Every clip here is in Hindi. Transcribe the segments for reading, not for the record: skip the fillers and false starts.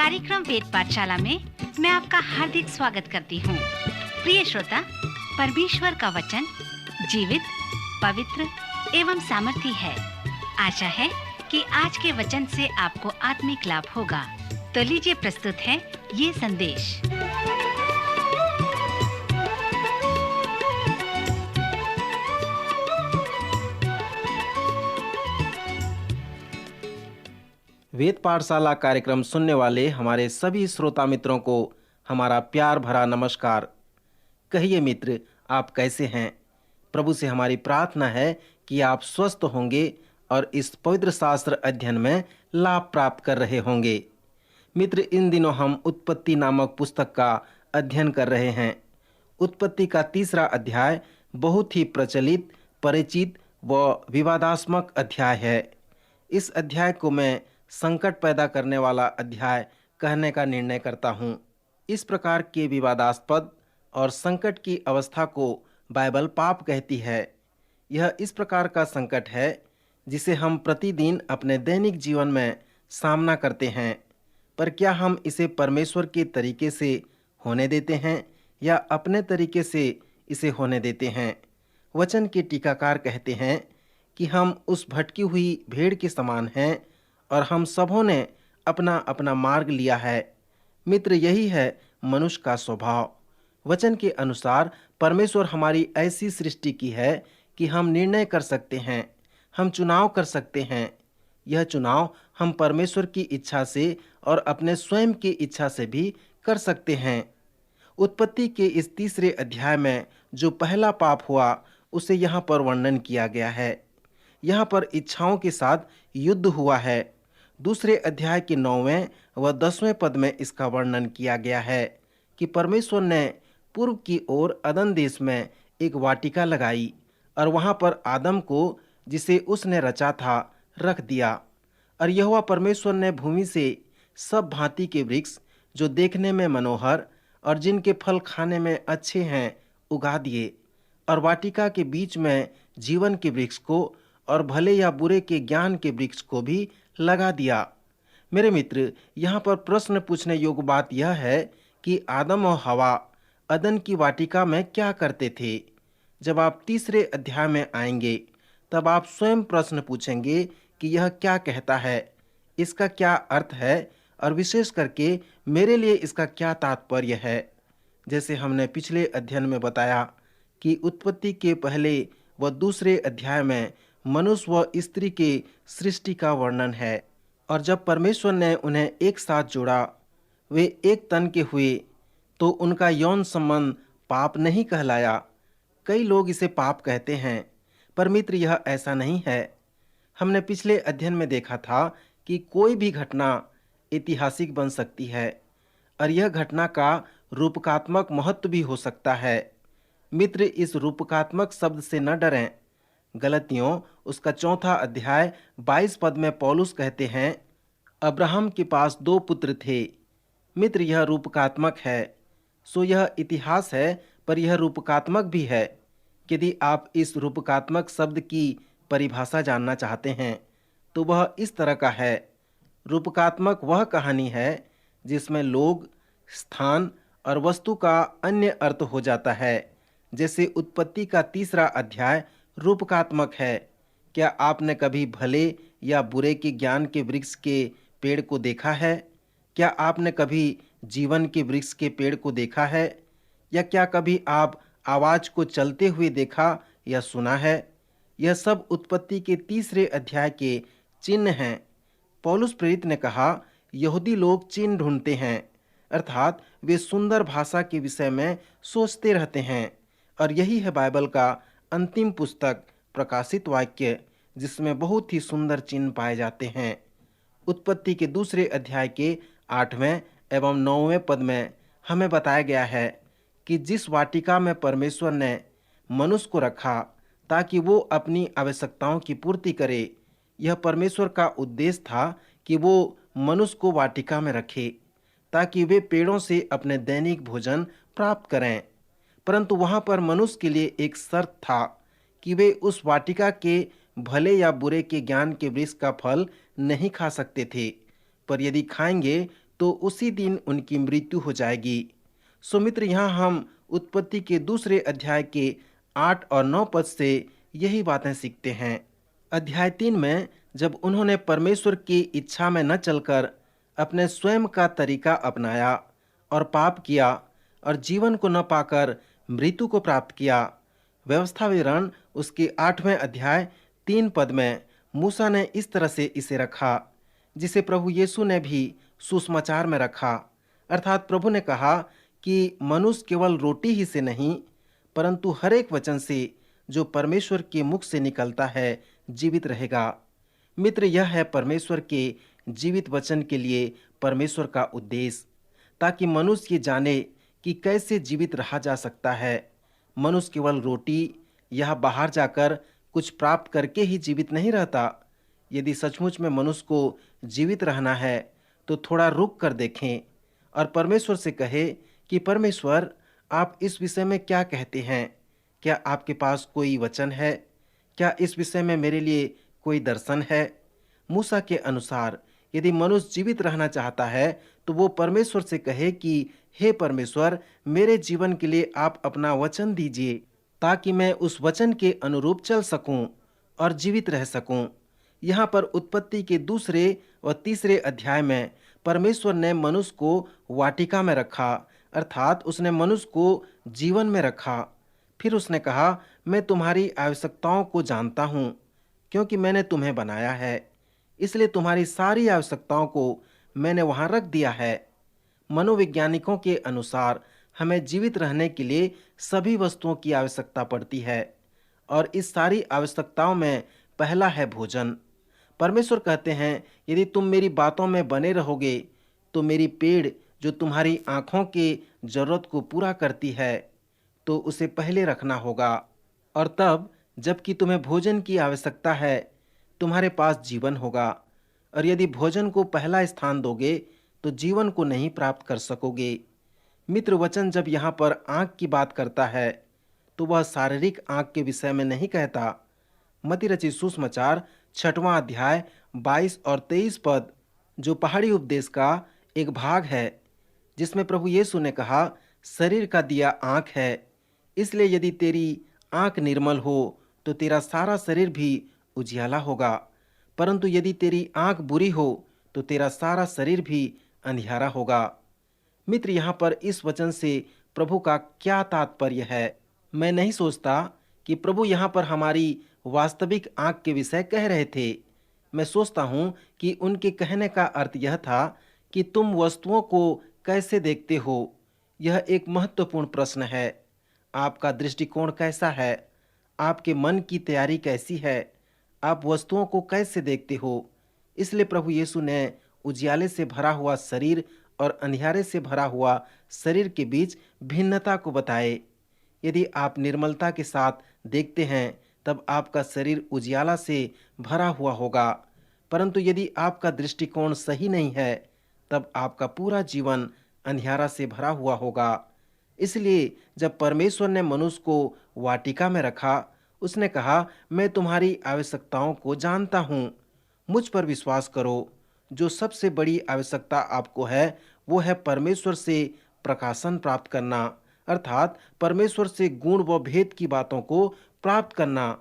कार्यक्रम वेद पाठशाला में मैं आपका हार्दिक स्वागत करती हूँ। प्रिय श्रोता, परमेश्वर का वचन जीवित, पवित्र एवं सामर्थी है। आशा है कि आज के वचन से आपको आत्मिक लाभ होगा। तो लीजिए प्रस्तुत है ये संदेश। वेद पाठशाला कार्यक्रम सुनने वाले हमारे सभी श्रोता मित्रों को हमारा प्यार भरा नमस्कार। कहिए मित्र, आप कैसे हैं? प्रभु से हमारी प्रार्थना है कि आप स्वस्थ होंगे और इस पवित्र शास्त्र अध्ययन में लाभ प्राप्त कर रहे होंगे। मित्र, इन दिनों हम उत्पत्ति नामक पुस्तक का अध्ययन कर रहे हैं। उत्पत्ति का 3रा अध्याय बहुत ही प्रचलित, परिचित व विवादास्पद अध्याय है। इस अध्याय को मैं संकट पैदा करने वाला अध्याय कहने का निर्णय करता हूँ। इस प्रकार के विवादास्पद और संकट की अवस्था को बाइबल पाप कहती है। यह इस प्रकार का संकट है जिसे हम प्रतिदिन अपने दैनिक जीवन में सामना करते हैं। पर क्या हम इसे परमेश्वर के तरीके से होने देते हैं या अपने तरीके से इसे होने देते हैं? वचन के टीकाकार कहते हैं कि हम उस भटकी हुई भेड़ के समान हैं और हम सबों ने अपना अपना मार्ग लिया है। मित्र, यही है मनुष्य का स्वभाव। वचन के अनुसार परमेश्वर हमारी ऐसी सृष्टि की है कि हम निर्णय कर सकते हैं, हम चुनाव कर सकते हैं। यह चुनाव हम परमेश्वर की इच्छा से और अपने स्वयं की इच्छा से भी कर सकते हैं। उत्पत्ति के इस 3रे अध्याय में जो पहला पाप हुआ उसे यहाँ पर वर्णन किया गया है। यहाँ पर इच्छाओं के साथ युद्ध हुआ है। 2रे अध्याय के 9वें व 10वें पद में इसका वर्णन किया गया है कि परमेश्वर ने पूर्व की ओर अदन देश में एक वाटिका लगाई और वहां पर आदम को, जिसे उसने रचा था, रख दिया। और यहोवा परमेश्वर ने भूमि से सब भांति के वृक्ष जो देखने में मनोहर और जिनके फल खाने में अच्छे हैं उगा दिए, और वाटिका के बीच में जीवन के वृक्ष को और भले या बुरे के ज्ञान के वृक्ष को भी लगा दिया। मेरे मित्र, यहाँ पर प्रश्न पूछने योग्य बात यह है कि आदम और हवा अदन की वाटिका में क्या करते थे? जब आप 3रे अध्याय में आएंगे तब आप स्वयं प्रश्न पूछेंगे कि यह क्या कहता है, इसका क्या अर्थ है और विशेष करके मेरे लिए इसका क्या तात्पर्य है। जैसे हमने पिछले अध्ययन में बताया कि उत्पत्ति के पहले व 2रे अध्याय में मनुष्य व स्त्री के सृष्टि का वर्णन है, और जब परमेश्वर ने उन्हें एक साथ जोड़ा, वे एक तन के हुए, तो उनका यौन संबंध पाप नहीं कहलाया। कई लोग इसे पाप कहते हैं, पर मित्र, यह ऐसा नहीं है। हमने पिछले अध्ययन में देखा था कि कोई भी घटना ऐतिहासिक बन सकती है और यह घटना का रूपकात्मक महत्व भी हो सकता है। मित्र, इस रूपकात्मक शब्द से न डरें। गलतियों उसका 4था अध्याय 22 पद में पौलुस कहते हैं, अब्राहम के पास 2 पुत्र थे। मित्र, यह रूपकात्मक है। सो यह इतिहास है, पर यह रूपकात्मक भी है। यदि आप इस रूपकात्मक शब्द की परिभाषा जानना चाहते हैं तो वह इस तरह का है। रूपकात्मक वह कहानी है जिसमें लोग, स्थान और वस्तु का अन्य अर्थ हो जाता है। जैसे उत्पत्ति का 3रा अध्याय रूपकात्मक है। क्या आपने कभी भले या बुरे के ज्ञान के वृक्ष के पेड़ को देखा है? क्या आपने कभी जीवन के वृक्ष के पेड़ को देखा है? या क्या कभी आप आवाज को चलते हुए देखा या सुना है? यह सब उत्पत्ति के 3रे अध्याय के चिन्ह हैं। पौलुस प्रेरित ने कहा, यहूदी लोग चिन्ह ढूंढते हैं, अर्थात वे सुंदर भाषा के विषय में सोचते रहते हैं। और यही है बाइबल का अंतिम पुस्तक, प्रकाशित वाक्य, जिसमें बहुत ही सुंदर चिन्ह पाए जाते हैं। उत्पत्ति के 2रे अध्याय के 8वें एवं 9वें पद में हमें बताया गया है कि जिस वाटिका में परमेश्वर ने मनुष्य को रखा ताकि वो अपनी आवश्यकताओं की पूर्ति करे, यह परमेश्वर का उद्देश्य था कि वो मनुष्य को वाटिका में रखे ताकि वे पेड़ों से अपने दैनिक भोजन प्राप्त करें। परंतु वहां पर मनुष्य के लिए एक शर्त था कि वे उस वाटिका के भले या बुरे के ज्ञान के वृक्ष का फल नहीं खा सकते थे, पर यदि खाएंगे तो उसी दिन उनकी मृत्यु हो जाएगी। सो मित्र, यहाँ हम उत्पत्ति के दूसरे अध्याय के 8 और 9 पद से यही बातें सीखते हैं। अध्याय 3 में जब उन्होंने परमेश्वर की इच्छा में न चलकर अपने स्वयं का तरीका अपनाया और पाप किया और जीवन को न पाकर मृत्यु को प्राप्त किया। व्यवस्था विवरण उसके 8वें अध्याय 3 पद में मूसा ने इस तरह से इसे रखा जिसे प्रभु यीशु ने भी सुसमाचार में रखा। अर्थात प्रभु ने कहा कि मनुष्य केवल रोटी ही से नहीं परंतु हर एक वचन से जो परमेश्वर के मुख से निकलता है जीवित रहेगा। मित्र, यह है परमेश्वर के जीवित वचन के लिए परमेश्वर का उद्देश्य, ताकि मनुष्य ये जाने कि कैसे जीवित रहा जा सकता है। मनुष्य केवल रोटी या बाहर जाकर कुछ प्राप्त करके ही जीवित नहीं रहता। यदि सचमुच में मनुष्य को जीवित रहना है तो थोड़ा रुक कर देखें और परमेश्वर से कहे कि परमेश्वर, आप इस विषय में क्या कहते हैं? क्या आपके पास कोई वचन है? क्या इस विषय में मेरे लिए कोई दर्शन है? मूसा के अनुसार यदि मनुष्य जीवित रहना चाहता है तो वो परमेश्वर से कहे कि हे परमेश्वर, मेरे जीवन के लिए आप अपना वचन दीजिए ताकि मैं उस वचन के अनुरूप चल सकूं और जीवित रह सकूं। यहाँ पर उत्पत्ति के दूसरे और तीसरे अध्याय में परमेश्वर ने मनुष्य को वाटिका में रखा, अर्थात उसने मनुष्य को जीवन में रखा। फिर उसने कहा, मैं तुम्हारी आवश्यकताओं को जानता हूँ क्योंकि मैंने तुम्हें बनाया है, इसलिए तुम्हारी सारी आवश्यकताओं को मैंने वहाँ रख दिया है। मनोवैज्ञानिकों के अनुसार हमें जीवित रहने के लिए सभी वस्तुओं की आवश्यकता पड़ती है और इस सारी आवश्यकताओं में पहला है भोजन। परमेश्वर कहते हैं, यदि तुम मेरी बातों में बने रहोगे तो मेरी पेड़ जो तुम्हारी आँखों के जरूरत को पूरा करती है तो उसे पहले रखना होगा, और तब जबकि तुम्हें भोजन की आवश्यकता है तुम्हारे पास जीवन होगा। और यदि भोजन को पहला स्थान दोगे तो जीवन को नहीं प्राप्त कर सकोगे। मित्र, वचन जब यहाँ पर आँख की बात करता है तो वह शारीरिक आँख के विषय में नहीं कहता। मत्ती रचित सुसमाचार 6वां अध्याय 22 और 23 पद जो पहाड़ी उपदेश का एक भाग है, जिसमें प्रभु यीशु ने कहा, शरीर का दिया आँख है, इसलिए यदि तेरी आँख निर्मल हो तो तेरा सारा शरीर भी उजियाला होगा, परंतु यदि तेरी आँख बुरी हो तो तेरा सारा शरीर भी अंधियारा होगा। मित्र, यहाँ पर इस वचन से प्रभु का क्या तात्पर्य है? मैं नहीं सोचता कि प्रभु यहाँ पर हमारी वास्तविक आँख के विषय कह रहे थे। मैं सोचता हूँ कि उनके कहने का अर्थ यह था कि तुम वस्तुओं को कैसे देखते हो, यह एक महत्वपूर्ण प्रश्न है। आपका दृष्टिकोण कैसा है? आपके मन की तैयारी कैसी है? आप वस्तुओं को कैसे देखते हो? इसलिए प्रभु यीशु ने उजियाले से भरा हुआ शरीर और अंधियारे से भरा हुआ शरीर के बीच भिन्नता को बताए। यदि आप निर्मलता के साथ देखते हैं तब आपका शरीर उजियाला से भरा हुआ होगा, परंतु यदि आपका दृष्टिकोण सही नहीं है तब आपका पूरा जीवन अंधियारा से भरा हुआ होगा। इसलिए जब परमेश्वर ने मनुष्य को वाटिका में रखा, उसने कहा, मैं तुम्हारी आवश्यकताओं को जानता हूँ, मुझ पर विश्वास करो। जो सबसे बड़ी आवश्यकता आपको है वो है परमेश्वर से प्रकाशन प्राप्त करना, अर्थात परमेश्वर से गुण व भेद की बातों को प्राप्त करना।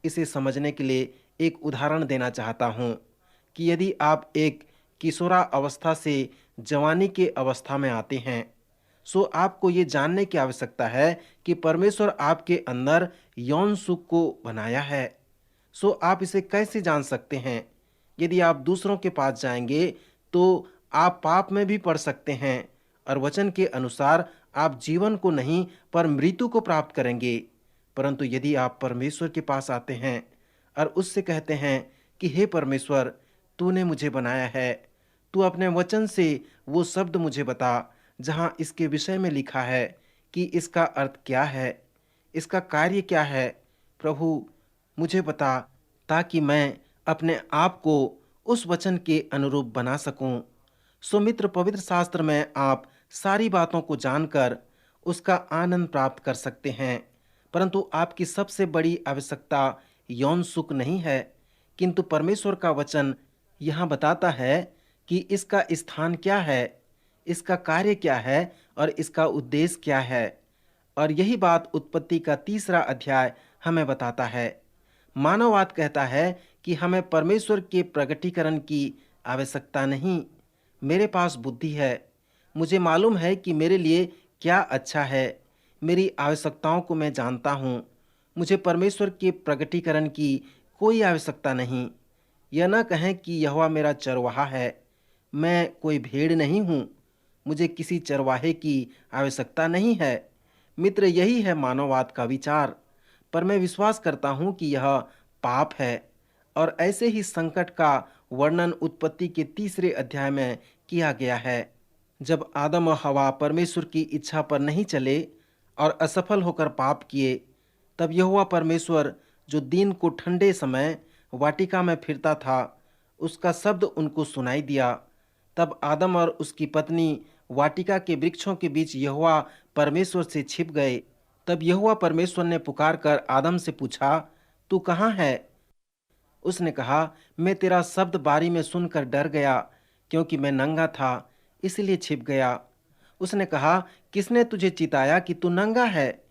इसे समझने के लिए एक उदाहरण देना चाहता हूँ कि यदि आप एक किशोरा अवस्था से जवानी के अवस्था में आते हैं, सो आपको ये जानने की आवश्यकता है कि परमेश्वर आपके अंदर यौन सुख को बनाया है। सो आप इसे कैसे जान सकते हैं? यदि आप दूसरों के पास जाएंगे तो आप पाप में भी पड़ सकते हैं और वचन के अनुसार आप जीवन को नहीं पर मृत्यु को प्राप्त करेंगे। परंतु यदि आप परमेश्वर के पास आते हैं और उससे कहते हैं कि हे परमेश्वर, तूने मुझे बनाया है, तू अपने वचन से वो शब्द मुझे बता जहाँ इसके विषय में लिखा है कि इसका अर्थ क्या है, इसका कार्य क्या है। प्रभु, मुझे बता ताकि मैं अपने आप को उस वचन के अनुरूप बना सकूं। सो मित्र, पवित्र शास्त्र में आप सारी बातों को जानकर उसका आनंद प्राप्त कर सकते हैं, परंतु आपकी सबसे बड़ी आवश्यकता यौन सुख नहीं है, किंतु परमेश्वर का वचन यहाँ बताता है कि इसका स्थान क्या है। इसका कार्य क्या है और इसका उद्देश्य क्या है। और यही बात उत्पत्ति का 3 अध्याय हमें बताता है। मानववाद कहता है कि हमें परमेश्वर के प्रकटीकरण की आवश्यकता नहीं। मेरे पास बुद्धि है, मुझे मालूम है कि मेरे लिए क्या अच्छा है, मेरी आवश्यकताओं को मैं जानता हूँ। मुझे परमेश्वर के प्रकटीकरण की कोई आवश्यकता नहीं। यह न कहें कि यहोवा मेरा चरवाहा है, मैं कोई भेड़ नहीं हूँ, मुझे किसी चरवाहे की आवश्यकता नहीं है। मित्र, यही है मानववाद का विचार। पर मैं विश्वास करता हूँ कि यह पाप है। और ऐसे ही संकट का वर्णन उत्पत्ति के 3 अध्याय में किया गया है। जब आदम और हवा परमेश्वर की इच्छा पर नहीं चले और असफल होकर पाप किए, तब यहोवा परमेश्वर जो दिन को ठंडे समय वाटिका में फिरता था, उसका शब्द उनको सुनाई दिया। तब आदम और उसकी पत्नी वाटिका के वृक्षों के बीच यहोवा परमेश्वर से छिप गए। तब यहोवा परमेश्वर ने पुकार कर आदम से पूछा, तू कहाँ है? उसने कहा, मैं तेरा शब्द बारी में सुनकर डर गया, क्योंकि मैं नंगा था, इसलिए छिप गया। उसने कहा, किसने तुझे चिताया कि तू नंगा है?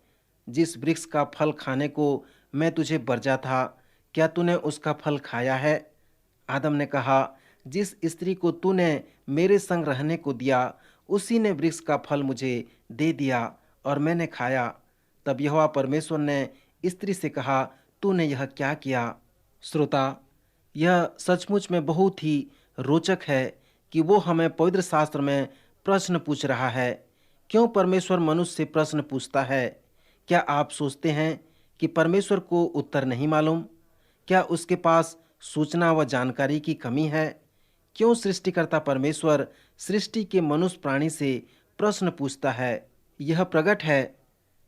जिस वृक्ष का फल खाने को मैं तुझे बरजा था, क्या तूने उसका फल खाया है? आदम ने कहा, जिस स्त्री को तूने मेरे संग रहने को दिया, उसी ने वृक्ष का फल मुझे दे दिया और मैंने खाया। तब यहोवा परमेश्वर ने स्त्री से कहा, तूने यह क्या किया? श्रोता, यह सचमुच में बहुत ही रोचक है कि वो हमें पवित्र शास्त्र में प्रश्न पूछ रहा है। क्यों परमेश्वर मनुष्य से प्रश्न पूछता है? क्या आप सोचते हैं कि परमेश्वर को उत्तर नहीं मालूम? क्या उसके पास सूचना व जानकारी की कमी है? क्यों सृष्टिकर्ता परमेश्वर सृष्टि के मनुष्य प्राणी से प्रश्न पूछता है? यह प्रकट है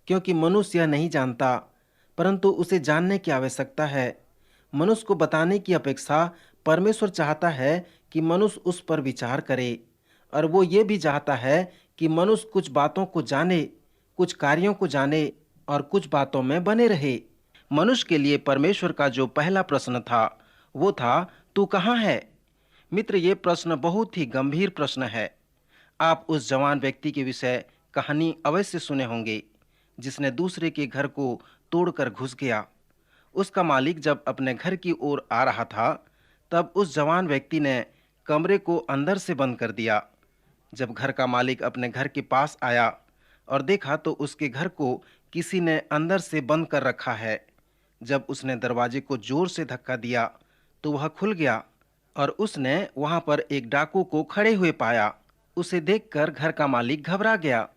क्योंकि मनुष्य यह नहीं जानता, परंतु उसे जानने की आवश्यकता है। मनुष्य को बताने की अपेक्षा परमेश्वर चाहता है कि मनुष्य उस पर विचार करे। और वो ये भी चाहता है कि मनुष्य कुछ बातों को जाने, कुछ कार्यों को जाने और कुछ बातों में बने रहे। मनुष्य के लिए परमेश्वर का जो पहला प्रश्न था, वो था, तू कहाँ है? मित्र, ये प्रश्न बहुत ही गंभीर प्रश्न है। आप उस जवान व्यक्ति के विषय कहानी अवश्य सुने होंगे, जिसने दूसरे के घर को तोड़कर घुस गया। उसका मालिक जब अपने घर की ओर आ रहा था, तब उस जवान व्यक्ति ने कमरे को अंदर से बंद कर दिया। जब घर का मालिक अपने घर के पास आया और देखा तो उसके घर को किसी ने अंदर से बंद कर रखा है। जब उसने दरवाजे को जोर से धक्का दिया तो वह खुल गया और उसने वहां पर एक डाकू को खड़े हुए पाया। उसे देखकर घर का मालिक घबरा गया।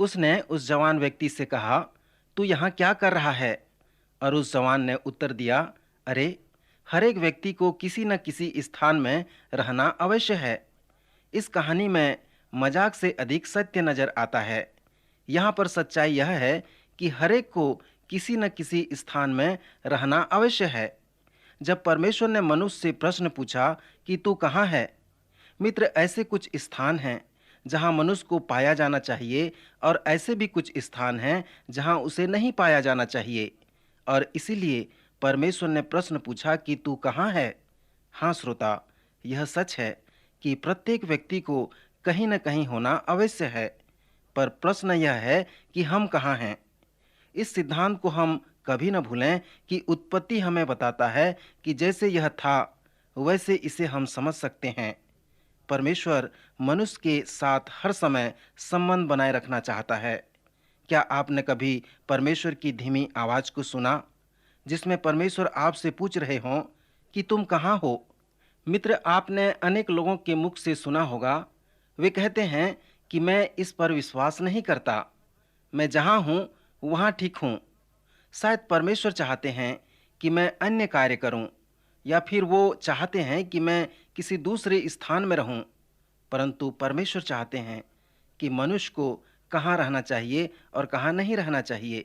उसने उस जवान व्यक्ति से कहा, तू यहाँ क्या कर रहा है? और उस जवान ने उत्तर दिया, अरे, हर एक व्यक्ति को किसी न किसी स्थान में रहना अवश्य है। इस कहानी में मजाक से अधिक सत्य नजर आता है। यहाँ पर सच्चाई यह है कि हर एक को किसी न किसी स्थान में रहना अवश्य है। जब परमेश्वर ने मनुष्य से प्रश्न पूछा कि तू कहाँ है, मित्र, ऐसे कुछ स्थान हैं जहाँ मनुष्य को पाया जाना चाहिए और ऐसे भी कुछ स्थान हैं जहाँ उसे नहीं पाया जाना चाहिए। और इसीलिए परमेश्वर ने प्रश्न पूछा कि तू कहाँ है। हाँ श्रोता, यह सच है कि प्रत्येक व्यक्ति को कहीं न कहीं होना अवश्य है, पर प्रश्न यह है कि हम कहाँ हैं। इस सिद्धांत को हम कभी न भूलें कि उत्पत्ति हमें बताता है कि जैसे यह था वैसे इसे हम समझ सकते हैं। परमेश्वर मनुष्य के साथ हर समय संबंध बनाए रखना चाहता है। क्या आपने कभी परमेश्वर की धीमी आवाज को सुना, जिसमें परमेश्वर आपसे पूछ रहे हों कि तुम कहाँ हो? मित्र, आपने अनेक लोगों के मुख से सुना होगा, वे कहते हैं कि मैं इस पर विश्वास नहीं करता, मैं जहाँ हूँ वहाँ ठीक हूँ। शायद परमेश्वर चाहते हैं कि मैं अन्य कार्य करूँ, या फिर वो चाहते हैं कि मैं किसी दूसरे स्थान में रहूँ। परंतु परमेश्वर चाहते हैं कि मनुष्य को कहाँ रहना चाहिए और कहाँ नहीं रहना चाहिए,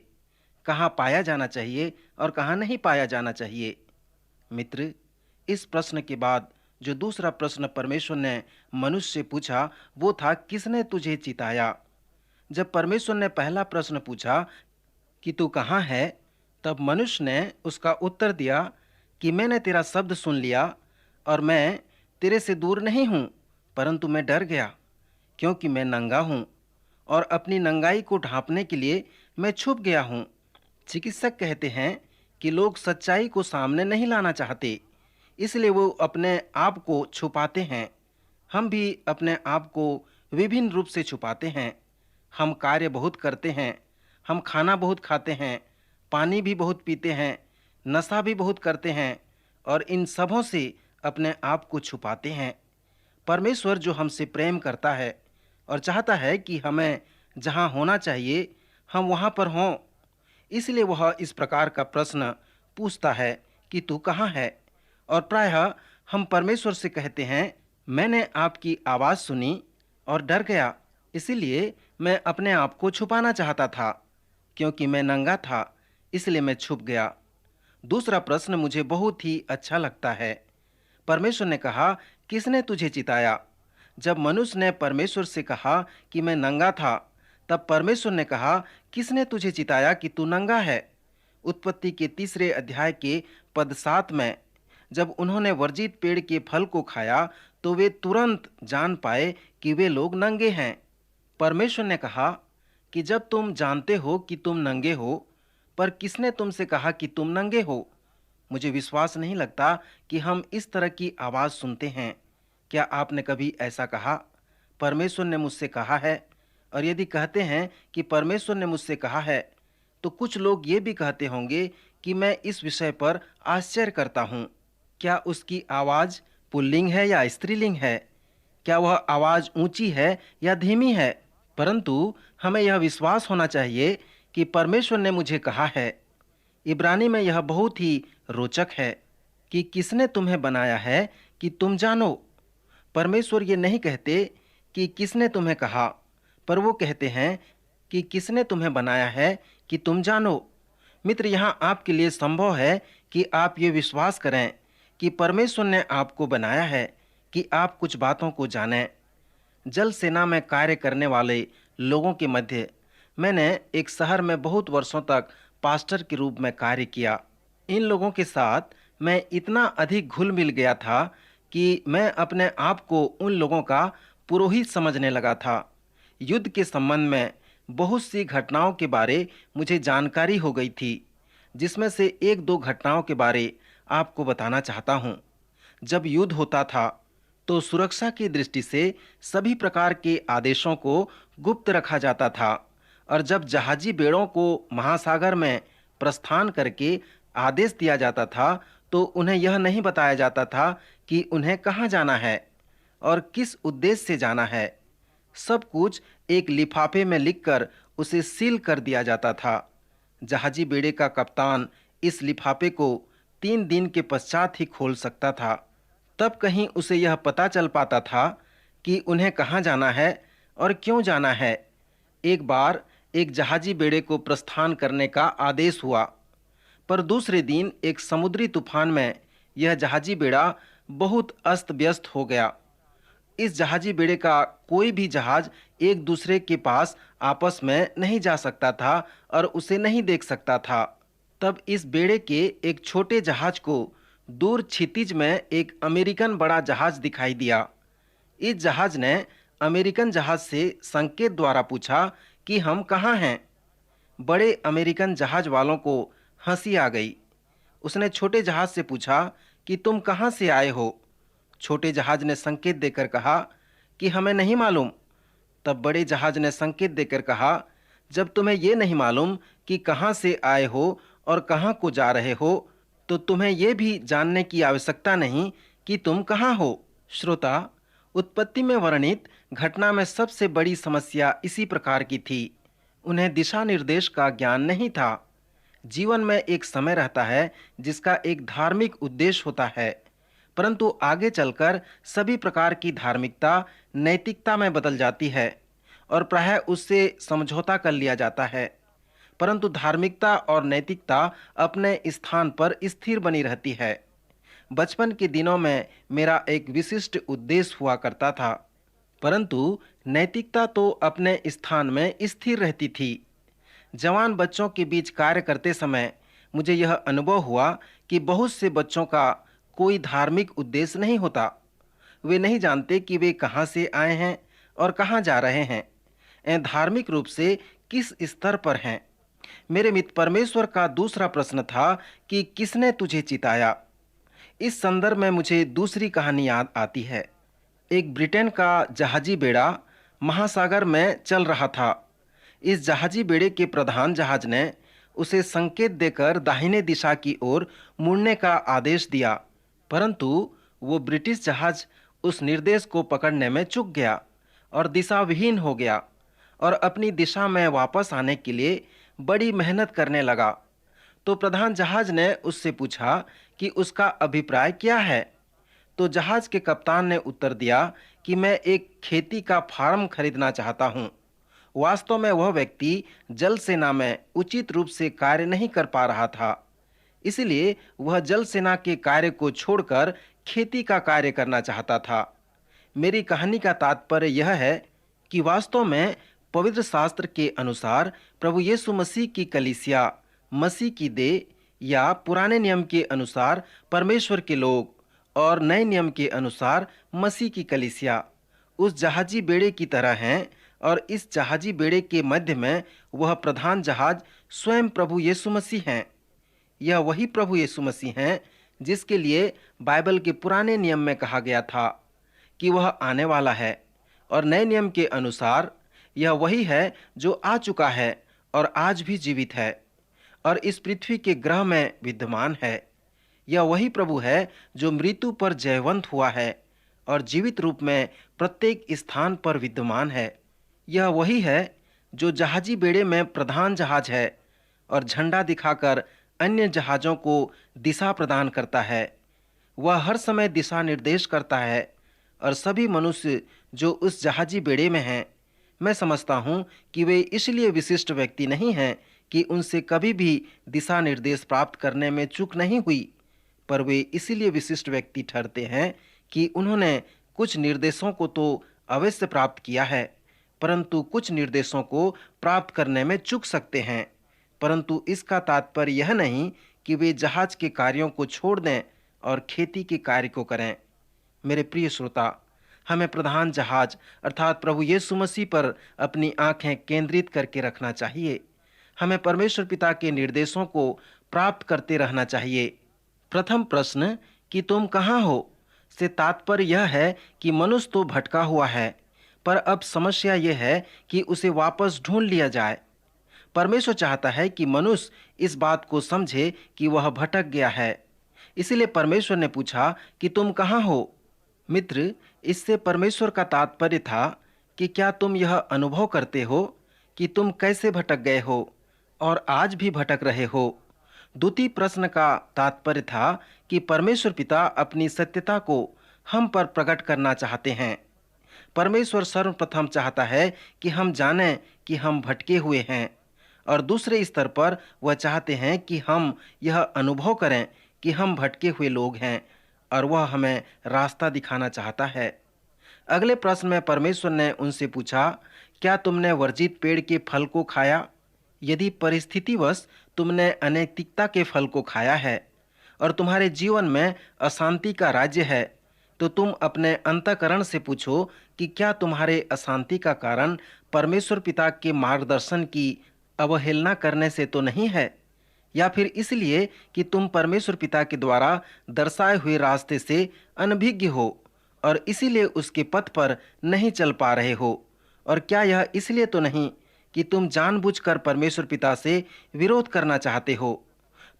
कहाँ पाया जाना चाहिए और कहाँ नहीं पाया जाना चाहिए। मित्र, इस प्रश्न के बाद जो दूसरा प्रश्न परमेश्वर ने मनुष्य से पूछा, वो था, किसने तुझे चिताया? जब परमेश्वर ने पहला प्रश्न पूछा कि तू कहाँ है, तब मनुष्य ने उसका उत्तर दिया कि मैंने तेरा शब्द सुन लिया और मैं तेरे से दूर नहीं हूँ, परंतु मैं डर गया, क्योंकि मैं नंगा हूँ और अपनी नंगाई को ढांपने के लिए मैं छुप गया हूँ। चिकित्सक कहते हैं कि लोग सच्चाई को सामने नहीं लाना चाहते, इसलिए वो अपने आप को छुपाते हैं। हम भी अपने आप को विभिन्न रूप से छुपाते हैं। हम कार्य बहुत करते हैं, हम खाना बहुत खाते हैं, पानी भी बहुत पीते हैं, नशा भी बहुत करते हैं और इन सबों से अपने आप को छुपाते हैं। परमेश्वर जो हमसे प्रेम करता है और चाहता है कि हमें जहाँ होना चाहिए हम वहाँ पर हों, इसलिए वह इस प्रकार का प्रश्न पूछता है कि तू कहाँ है। और प्रायः हम परमेश्वर से कहते हैं, मैंने आपकी आवाज़ सुनी और डर गया, इसीलिए मैं अपने आप को छुपाना चाहता था। क्योंकि मैं नंगा था इसलिए मैं छुप गया। दूसरा प्रश्न मुझे बहुत ही अच्छा लगता है। परमेश्वर ने कहा, किसने तुझे चिताया? जब मनुष्य ने परमेश्वर से कहा कि मैं नंगा था, तब परमेश्वर ने कहा, किसने तुझे चिताया कि तू नंगा है? उत्पत्ति के 3 अध्याय के पद 7 में जब उन्होंने वर्जित पेड़ के फल को खाया तो वे तुरंत जान पाए कि वे लोग नंगे हैं। परमेश्वर ने कहा कि जब तुम जानते हो कि तुम नंगे हो, पर किसने तुमसे कहा कि तुम नंगे हो? मुझे विश्वास नहीं लगता कि हम इस तरह की आवाज़ सुनते हैं। क्या आपने कभी ऐसा कहा, परमेश्वर ने मुझसे कहा है? और यदि कहते हैं कि परमेश्वर ने मुझसे कहा है, तो कुछ लोग ये भी कहते होंगे कि मैं इस विषय पर आश्चर्य करता हूँ। क्या उसकी आवाज़ पुल्लिंग है या स्त्रीलिंग है? क्या वह आवाज़ ऊंची है या धीमी है? परंतु हमें यह विश्वास होना चाहिए कि परमेश्वर ने मुझे कहा है। इब्रानी में यह बहुत ही रोचक है कि किसने तुम्हें बनाया है कि तुम जानो। परमेश्वर ये नहीं कहते कि किसने तुम्हें कहा, पर वो कहते हैं कि किसने तुम्हें बनाया है कि तुम जानो। मित्र, यहाँ आपके लिए संभव है कि आप ये विश्वास करें कि परमेश्वर ने आपको बनाया है कि आप कुछ बातों को जानें। जल सेना में कार्य करने वाले लोगों के मध्य मैंने एक शहर में बहुत वर्षों तक पास्टर के रूप में कार्य किया। इन लोगों के साथ मैं इतना अधिक घुल मिल गया था कि मैं अपने आप को उन लोगों का पुरोहित समझने लगा था। युद्ध के संबंध में बहुत सी घटनाओं के बारे मुझे जानकारी हो गई थी, जिसमें से एक दो घटनाओं के बारे आपको बताना चाहता हूँ। जब युद्ध होता था तो सुरक्षा की दृष्टि से सभी प्रकार के आदेशों को गुप्त रखा जाता था, और जब जहाजी बेड़ों को महासागर में प्रस्थान करके आदेश दिया जाता था तो उन्हें यह नहीं बताया जाता था कि उन्हें कहाँ जाना है और किस उद्देश्य से जाना है। सब कुछ एक लिफाफे में लिखकर उसे सील कर दिया जाता था। जहाजी बेड़े का कप्तान इस लिफाफे को 3 दिन के पश्चात ही खोल सकता था। तब कहीं उसे यह पता चल पाता था कि उन्हें कहाँ जाना है और क्यों जाना है। एक बार एक जहाजी बेड़े को प्रस्थान करने का आदेश हुआ, पर दूसरे दिन एक समुद्री तूफान में यह जहाजी बेड़ा बहुत अस्त व्यस्त हो गया। इस जहाजी बेड़े का कोई भी जहाज एक दूसरे के पास आपस में नहीं जा सकता था और उसे नहीं देख सकता था। तब इस बेड़े के एक छोटे जहाज को दूर क्षितिज में एक अमेरिकन बड़ा जहाज दिखाई दिया। इस जहाज ने अमेरिकन जहाज से संकेत द्वारा पूछा कि हम कहाँ हैं। बड़े अमेरिकन जहाज वालों को हंसी आ गई। उसने छोटे जहाज से पूछा कि तुम कहाँ से आए हो। छोटे जहाज ने संकेत देकर कहा कि हमें नहीं मालूम। तब बड़े जहाज ने संकेत देकर कहा, जब तुम्हें ये नहीं मालूम कि कहाँ से आए हो और कहाँ को जा रहे हो, तो तुम्हें ये भी जानने की आवश्यकता नहीं कि तुम कहाँ हो। श्रोता, उत्पत्ति में वर्णित घटना में सबसे बड़ी समस्या इसी प्रकार की थी। उन्हें दिशा निर्देश का ज्ञान नहीं था। जीवन में एक समय रहता है जिसका एक धार्मिक उद्देश्य होता है, परंतु आगे चलकर सभी प्रकार की धार्मिकता नैतिकता में बदल जाती है और प्रायः उससे समझौता कर लिया जाता है। परंतु धार्मिकता और नैतिकता अपने स्थान पर स्थिर बनी रहती है। बचपन के दिनों में मेरा एक विशिष्ट उद्देश्य हुआ करता था, परंतु नैतिकता तो अपने स्थान में स्थिर रहती थी। जवान बच्चों के बीच कार्य करते समय मुझे यह अनुभव हुआ कि बहुत से बच्चों का कोई धार्मिक उद्देश्य नहीं होता। वे नहीं जानते कि वे कहाँ से आए हैं और कहाँ जा रहे हैं? धार्मिक रूप से किस स्तर पर हैं? मेरे मित्र, परमेश्वर का दूसरा प्रश्न था कि किसने तुझे चिताया? इस संदर्भ में मुझे दूसरी कहानी याद आती है। एक ब्रिटेन का जहाजी बेड़ा महासागर में चल रहा था। इस जहाजी बेड़े के प्रधान जहाज ने उसे संकेत देकर दाहिने दिशा की ओर मुड़ने का आदेश दिया, परंतु वो ब्रिटिश जहाज उस निर्देश को पकड़ने में चूक गया और दिशाविहीन हो गया और अपनी दिशा में वापस आने के लिए बड़ी मेहनत करने लगा। तो प्रधान जहाज ने उससे पूछा कि उसका अभिप्राय क्या है। तो जहाज के कप्तान ने उत्तर दिया कि मैं एक खेती का फार्म खरीदना चाहता हूँ। वास्तव में वह व्यक्ति जल सेना में उचित रूप से कार्य नहीं कर पा रहा था, इसलिए वह जल सेना के कार्य को छोड़कर खेती का कार्य करना चाहता था। मेरी कहानी का तात्पर्य यह है कि वास्तव में पवित्र शास्त्र के अनुसार प्रभु यीशु मसीह की कलीसिया, मसीह की देह, या पुराने नियम के अनुसार परमेश्वर के लोग और नए नियम के अनुसार मसीह की कलीसिया उस जहाजी बेड़े की तरह हैं, और इस जहाजी बेड़े के मध्य में वह प्रधान जहाज स्वयं प्रभु यीशु मसीह हैं। यह वही प्रभु यीशु मसीह हैं जिसके लिए बाइबल के पुराने नियम में कहा गया था कि वह आने वाला है, और नए नियम के अनुसार यह वही है जो आ चुका है और आज भी जीवित है और इस पृथ्वी के ग्रह में विद्यमान है। यह वही प्रभु है जो मृत्यु पर जयवंत हुआ है और जीवित रूप में प्रत्येक स्थान पर विद्यमान है। यह वही है जो जहाजी बेड़े में प्रधान जहाज है और झंडा दिखाकर अन्य जहाज़ों को दिशा प्रदान करता है। वह हर समय दिशा निर्देश करता है और सभी मनुष्य जो उस जहाजी बेड़े में हैं, मैं समझता हूँ कि वे इसलिए विशिष्ट व्यक्ति नहीं हैं कि उनसे कभी भी दिशा निर्देश प्राप्त करने में चूक नहीं हुई, पर वे इसलिए विशिष्ट व्यक्ति ठहरते हैं कि उन्होंने कुछ निर्देशों को तो अवश्य प्राप्त किया है, परंतु कुछ निर्देशों को प्राप्त करने में चूक सकते हैं। परंतु इसका तात्पर्य यह नहीं कि वे जहाज के कार्यों को छोड़ दें और खेती के कार्य को करें। मेरे प्रिय श्रोता, हमें प्रधान जहाज अर्थात प्रभु यीशु मसीह पर अपनी आंखें केंद्रित करके रखना चाहिए। हमें परमेश्वर पिता के निर्देशों को प्राप्त करते रहना चाहिए। प्रथम प्रश्न कि तुम कहाँ हो से तात्पर्य यह है कि मनुष्य तो भटका हुआ है, पर अब समस्या यह है कि उसे वापस ढूंढ लिया जाए। परमेश्वर चाहता है कि मनुष्य इस बात को समझे कि वह भटक गया है। इसलिए परमेश्वर ने पूछा कि तुम कहाँ हो। मित्र, इससे परमेश्वर का तात्पर्य था कि क्या तुम यह अनुभव करते हो कि तुम कैसे भटक गए हो और आज भी भटक रहे हो। द्वितीय प्रश्न का तात्पर्य था कि परमेश्वर पिता अपनी सत्यता को हम पर प्रकट करना चाहते हैं। परमेश्वर सर्वप्रथम चाहता है कि हम जानें कि हम भटके हुए हैं, और दूसरे स्तर पर वह चाहते हैं कि हम यह अनुभव करें कि हम भटके हुए लोग हैं, और वह हमें रास्ता दिखाना चाहता है। अगले प्रश्न में परमेश्वर ने उनसे पूछा, क्या तुमने वर्जित पेड़ के फल को खाया? यदि परिस्थितिवश तुमने अनैतिकता के फल को खाया है और तुम्हारे जीवन में अशांति का राज्य है, तो तुम अपने अंतःकरण से पूछो कि क्या तुम्हारे अशांति का कारण परमेश्वर पिता के मार्गदर्शन की अवहेलना करने से तो नहीं है, या फिर इसलिए कि तुम परमेश्वर पिता के द्वारा दर्शाए हुए रास्ते से अनभिज्ञ हो और इसीलिए उसके पथ पर नहीं चल पा रहे हो? और क्या यह इसलिए तो नहीं कि तुम जानबूझकर परमेश्वर पिता से विरोध करना चाहते हो?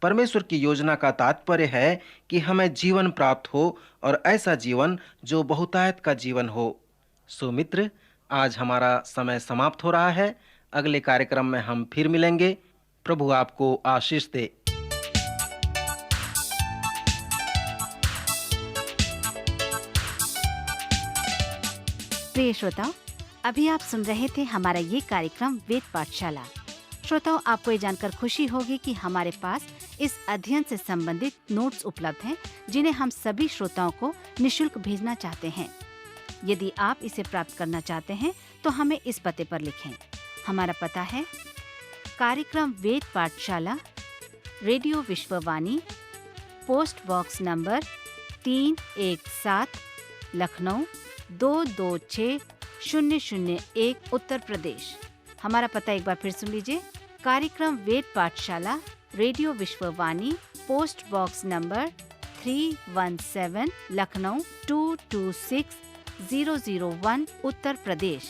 परमेश्वर की योजना का तात्पर्य है कि हमें जीवन प्राप्त हो, और ऐसा जीवन जो बहुतायत का जीवन हो। सो मित्र, आज हमारा समय समाप्त हो रहा है। अगले कार्यक्रम में हम फिर मिलेंगे। प्रभु आपको आशीष दे। प्रिय श्रोताओ, अभी आप सुन रहे थे हमारा ये कार्यक्रम वेद पाठशाला। श्रोताओं, आपको ये जानकर खुशी होगी कि हमारे पास इस अध्ययन से संबंधित नोट्स उपलब्ध हैं, जिन्हें हम सभी श्रोताओं को निशुल्क भेजना चाहते हैं। यदि आप इसे प्राप्त करना चाहते हैं तो हमें इस पते पर लिखें। हमारा पता है कार्यक्रम Ved Pathshala, radio Vishwavani, post box number 317, Lucknow 226 001 Uttar Pradesh. हमारा पता एक बार फिर सुन लीजिए। कार्यक्रम Ved Pathshala, radio Vishwavani, post box number 317, Lucknow 226001 Uttar Pradesh.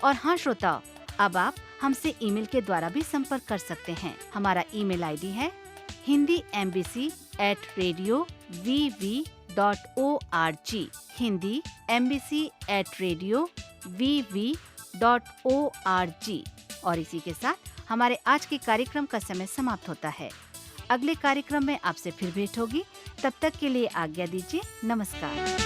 और हाँ श्रोताओ, अब आप हमसे ईमेल के द्वारा भी संपर्क कर सकते हैं। हमारा ईमेल आईडी है hindiembassy@radiovv.org, hindiembassy@radiovv.org। और इसी के साथ हमारे आज के कार्यक्रम का समय समाप्त होता है। अगले कार्यक्रम में आपसे फिर भेंट होगी। तब तक के लिए आज्ञा दीजिए। नमस्कार।